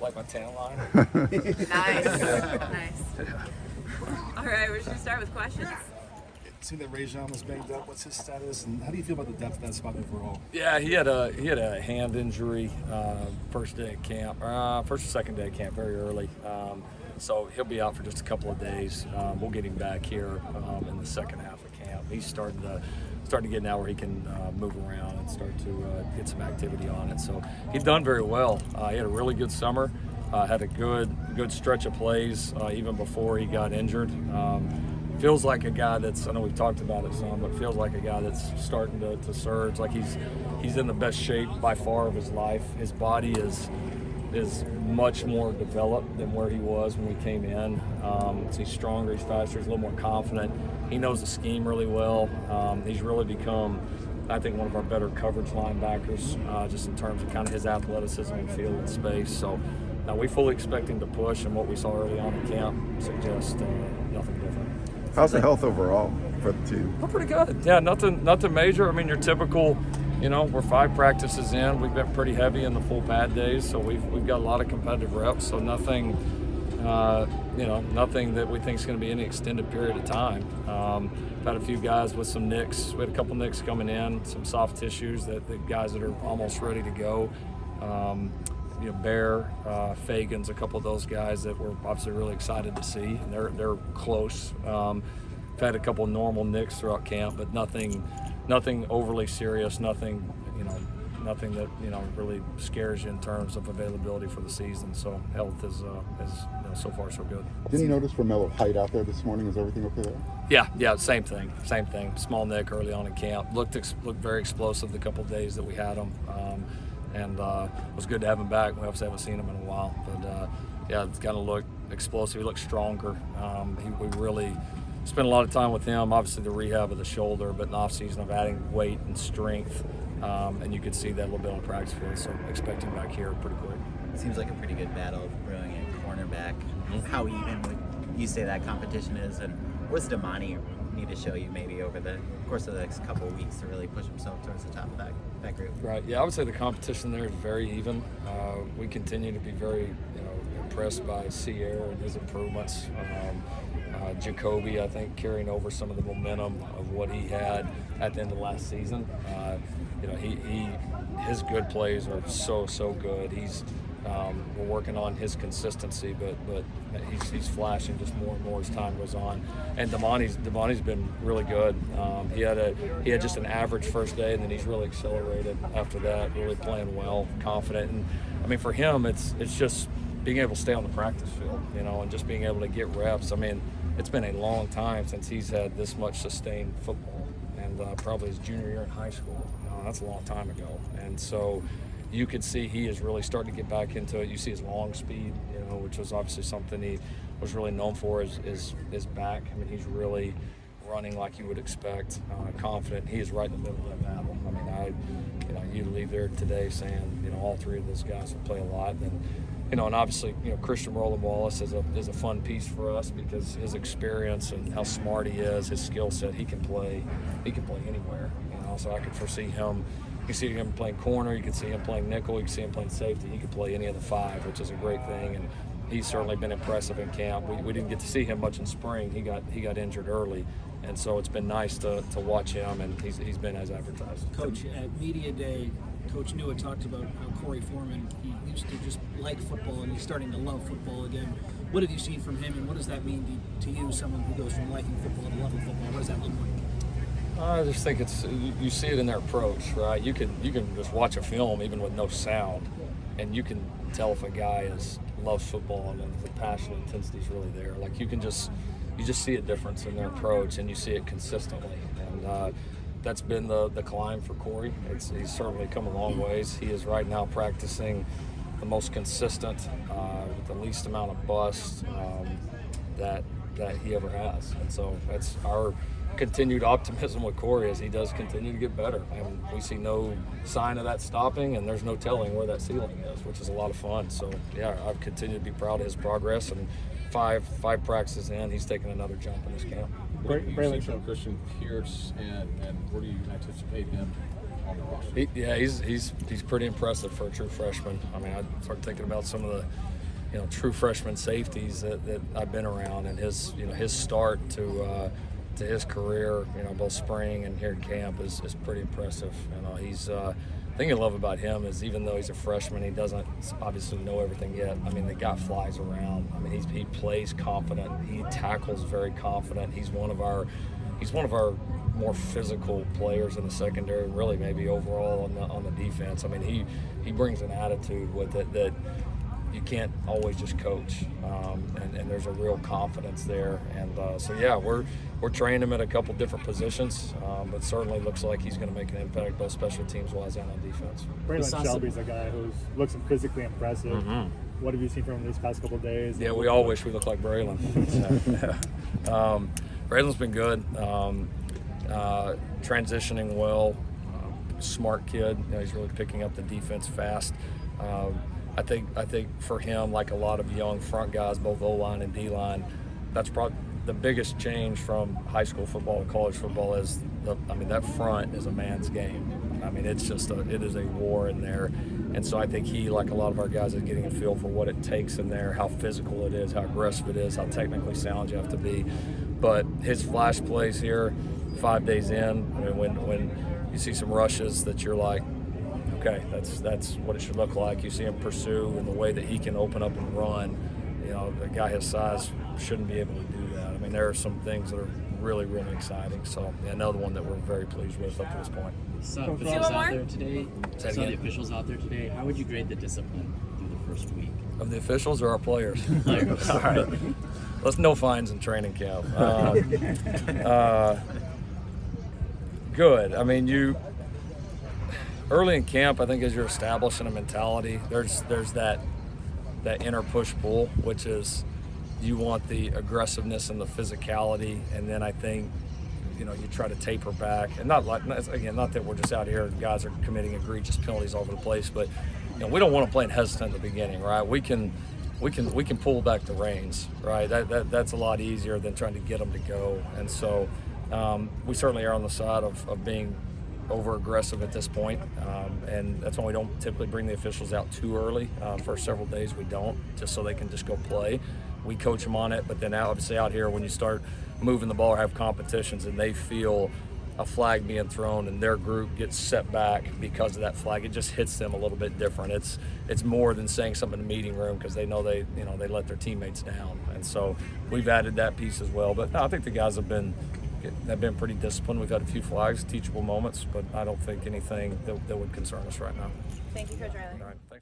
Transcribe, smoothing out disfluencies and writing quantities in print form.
like my tan line. Nice. Nice. All right, we're just going to start with questions. It seemed that Raesjon was banged up. What's his status, and how do you feel about the depth of that spot overall? Yeah, he had a hand injury first day of camp, first or second day of camp, very early. So he'll be out for just a couple of days. We'll get him back here in the second half of camp. He's starting to get now where he can move around and start to get some activity on it. So he's done very well. He had a really good summer. Had a good stretch of plays even before he got injured. Feels like a guy that's, I know we've talked about it some, but feels like a guy that's starting to surge. Like he's in the best shape by far of his life. His body is much more developed than where he was when we came in. So he's stronger, he's faster, he's a little more confident. He knows the scheme really well. He's really become, I think, one of our better coverage linebackers, just in terms of kind of his athleticism and field and space. So now we fully expect him to push, and what we saw early on in camp suggests nothing different. How's the health overall for the team? We're pretty good. Yeah, nothing major. I mean, your typical, we're 5 practices in. We've been pretty heavy in the full pad days, so we've got a lot of competitive reps. So nothing, nothing that we think is going to be any extended period of time. Had a few guys with some nicks. We had a couple nicks coming in, some soft tissues that guys that are almost ready to go. Bear, Fagan's, a couple of those guys that we're obviously really excited to see, and they're close. We've had a couple of normal nicks throughout camp, but nothing overly serious, nothing that really scares you in terms of availability for the season. So health is so far so good. Didn't notice Romello Height out there this morning. Is everything okay there? Yeah, same thing. Small nick early on in camp. Looked very explosive the couple of days that we had him. And it was good to have him back. We obviously haven't seen him in a while, but it's kind of looked explosive. He looked stronger. We really spent a lot of time with him. Obviously, the rehab of the shoulder, but in the off-season of adding weight and strength, and you could see that a little bit on the practice field. So expect him back here pretty quick. Seems like a pretty good battle brewing at cornerback. How even would you say that competition is, and what's Damani need to show you maybe over the course of the next couple of weeks to really push himself towards the top of that group? Right. Yeah, I would say the competition there is very even. We continue to be very impressed by Sierra and his improvements. Jacoby, I think, carrying over some of the momentum of what he had at the end of last season. His good plays are so good. We're working on his consistency, but he's flashing just more and more as time goes on. And Damani's been really good. He had just an average first day, and then he's really accelerated after that. Really playing well, confident, and I mean for him, it's just being able to stay on the practice field, and just being able to get reps. I mean, it's been a long time since he's had this much sustained football, and probably his junior year in high school. That's a long time ago, and so you could see he is really starting to get back into it. You see his long speed, which was obviously something he was really known for, is back. I mean, he's really running like you would expect, confident. He is right in the middle of that battle. I mean, you leave there today saying, all 3 of those guys will play a lot. And obviously, Christian Roland-Wallace is a fun piece for us because his experience and how smart he is, his skill set, he can play anywhere. So I could foresee him. You can see him playing corner, you can see him playing nickel, you can see him playing safety. He could play any of the 5, which is a great thing, and he's certainly been impressive in camp. We didn't get to see him much in spring. He got injured early, and so it's been nice to watch him, and he's been as advertised. Coach, at Media Day, Coach Nua talked about how Corey Foreman, he used to just like football, and he's starting to love football again. What have you seen from him, and what does that mean to you, someone who goes from liking football to loving football? What does that look like? I just think you see it in their approach, right? You can just watch a film even with no sound, and you can tell if a guy loves football and the passion and intensity is really there. Like you just see a difference in their approach, and you see it consistently. And that's been the climb for Corey. He's certainly come a long ways. He is right now practicing the most consistent, with the least amount of bust that he ever has. And so that's our continued optimism with Corey as he does continue to get better. And we see no sign of that stopping, and there's no telling where that ceiling is, which is a lot of fun. So yeah, I've continued to be proud of his progress, and five practices in, he's taken another jump in this camp. What do you see from Christian Pierce, and where do you anticipate him on the roster? He's pretty impressive for a true freshman. I mean, I started thinking about some of true freshman safeties that I've been around, and his start to his career, both spring and here in camp is pretty impressive. He's the thing I love about him is even though he's a freshman, he doesn't obviously know everything yet. I mean, the guy flies around. I mean, he plays confident. He tackles very confident. He's one of our more physical players in the secondary, really maybe overall on the defense. I mean, he brings an attitude with it that you can't always just coach, and there's a real confidence there. And so yeah, we're training him at a couple different positions, but certainly looks like he's going to make an impact both special teams wise and on defense. Braylon Shelby's a guy who looks physically impressive. Mm-hmm. What have you seen from him these past couple of days? Yeah, we all wish we looked like Braylon. Braylon's been good, transitioning well, smart kid. He's really picking up the defense fast. I think for him, like a lot of young front guys, both O-line and D-line, that's probably the biggest change from high school football to college football is that front is a man's game. I mean, it is a war in there. And so I think he, like a lot of our guys, is getting a feel for what it takes in there, how physical it is, how aggressive it is, how technically sound you have to be. But his flash plays here 5 days in, I mean, when you see some rushes that you're like, okay, that's what it should look like. You see him pursue and the way that he can open up and run. A guy his size shouldn't be able to do that. I mean, there are some things that are really, really exciting. So another one that we're very pleased with up to this point. Saw officials out there today. Saw the officials out there today. How would you grade the discipline through the first week? Of the officials or our players? All right. Let's no fines in training camp. Good. I mean, early in camp, I think as you're establishing a mentality, there's that inner push-pull, which is you want the aggressiveness and the physicality, and then I think you try to taper back, and not that we're just out here, guys are committing egregious penalties all over the place, but we don't want to play in hesitant at the beginning, right? We can pull back the reins, right? That's a lot easier than trying to get them to go, and so we certainly are on the side of being over aggressive at this point, and that's why we don't typically bring the officials out too early. For several days we don't, just so they can just go play. We coach them on it, but then obviously out here when you start moving the ball or have competitions and they feel a flag being thrown and their group gets set back because of that flag, it just hits them a little bit different. It's more than saying something in the meeting room because they know they let their teammates down, and so we've added that piece as well. But no, I think the guys have been pretty disciplined. We've had a few flags, teachable moments, but I don't think anything that would concern us right now. Thank you, Coach Riley. All right, thanks.